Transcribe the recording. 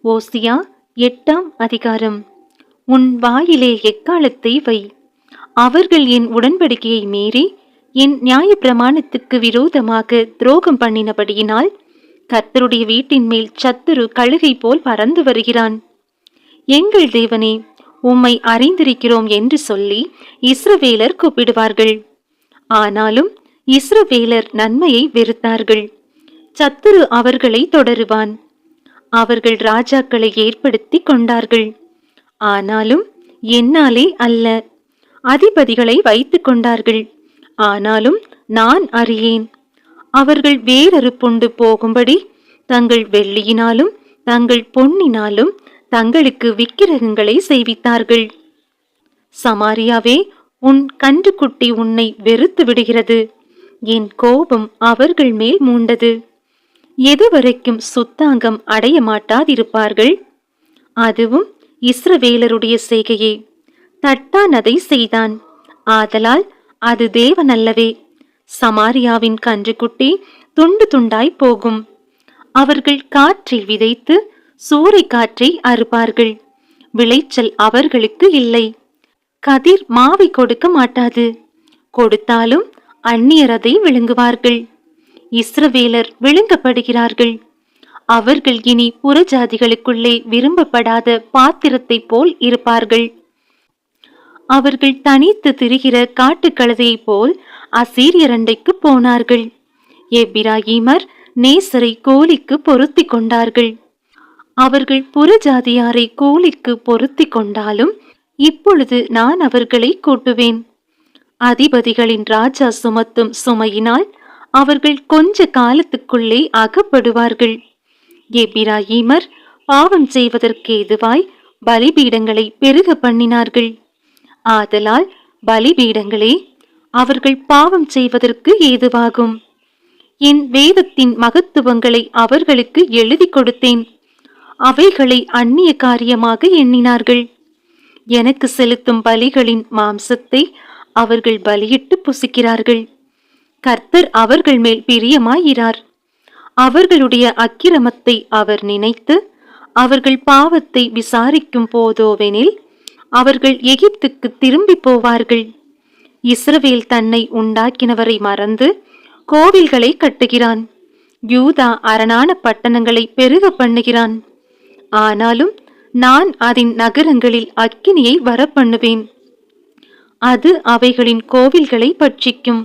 ஓசியா 8ஆம் அதிகாரம். உன் வாயிலே எக்காலத்தை வை. அவர்கள் என் உடன்படிக்கையை மீறி என் நியாயப்பிரமாணத்துக்கு விரோதமாக துரோகம் பண்ணினபடியினால் கர்த்தருடைய வீட்டின் மேல் சத்துரு கழுகை போல் பறந்து வருகிறான். எங்கள் தேவனே, உம்மை அறிந்திருக்கிறோம் என்று சொல்லி இஸ்ரவேலர் கூப்பிடுவார்கள். ஆனாலும் இஸ்ரவேலர் நன்மையை வெறுத்தார்கள். சத்துரு அவர்களை தொடருவான். அவர்கள் ராஜாக்களை ஏற்படுத்தி கொண்டார்கள். ஆனாலும் என்னாலே அல்ல. அதிபதிகளை வைத்துக் கொண்டார்கள். ஆனாலும் நான் அறியேன். அவர்கள் வேரறுப்புண்டு போகும்படி தங்கள் வெள்ளியினாலும் தங்கள் பொன்னினாலும் தங்களுக்கு விக்கிரகங்களை செய்வித்தார்கள். சமாரியாவே, உன் கன்றுக்குட்டி உன்னை வெறுத்து விடுகிறது. என் கோபம் அவர்கள் மேல் மூண்டது. எதுவரைக்கும் சுத்தாங்கம் அடைய மாட்டாதிருப்பார்கள்? அதுவும் இஸ்ரவேலருடைய செய்கையே. தட்டான் அதை செய்தான், ஆதலால் அது தேவனல்லவே. சமாரியாவின் கன்றுக்குட்டி துண்டு துண்டாய் போகும். அவர்கள் காற்றில் விதைத்து சூறை காற்றை அறுப்பார்கள். விளைச்சல் அவர்களுக்கு இல்லை. கதிர் மாவை கொடுக்க மாட்டாது. கொடுத்தாலும் அந்நியர் அதை விழுங்குவார்கள். இஸ்ரவேலர் விழுங்கப்படுகிறார்கள். அவர்கள் இனி புறஜாதிகளுக்குள்ளே விரும்பப்படாத பாத்திரத்தை போல் இருப்பார்கள். அவர்கள் தனித்து திரிகிற காட்டுக்கழுதையை போல் அசீரியரண்டைக்கு போனார்கள். எப்பிராயீமர் நேசரை கோலிக்கு பொருத்தி கொண்டார்கள். அவர்கள் புறஜாதியாரை கோலிக்கு பொருத்தி கொண்டாலும் இப்பொழுது நான் அவர்களை கூட்டுவேன். அதிபதிகளின் ராஜா சுமத்தும் சுமையினால் அவர்கள் கொஞ்ச காலத்துக்குள்ளே அகப்படுவார்கள். எப்பிராயீமர் பாவம் செய்வதற்கு ஏதுவாய் பலிபீடங்களை பெருக பண்ணினார்கள். ஆதலால் பலிபீடங்களே அவர்கள் பாவம் செய்வதற்கு ஏதுவாகும். என் வேதத்தின் மகத்துவங்களை அவர்களுக்கு எழுதி கொடுத்தேன். அவைகளை அந்நிய காரியமாக எண்ணினார்கள். எனக்கு செலுத்தும் பலிகளின் மாம்சத்தை அவர்கள் பலியிட்டு புசிக்கிறார்கள். கர்த்தர் அவர்கள் மேல் பிரியமாயிரார். அவர்களுடைய அக்கிரமத்தை அவர் நினைத்து அவர்கள் பாவத்தை விசாரிக்கும் போதோவெனில் அவர்கள் எகிப்துக்கு திரும்பி போவார்கள். இஸ்ரவேல் தன்னை உண்டாக்கினவரை மறந்து கோவில்களை கட்டுகிறான். யூதா அரணான பட்டணங்களை பெருக பண்ணுகிறான். ஆனாலும் நான் அதன் நகரங்களில் அக்கினியை வரப்பண்ணுவேன். அது அவைகளின் கோவில்களை பட்சிக்கும்.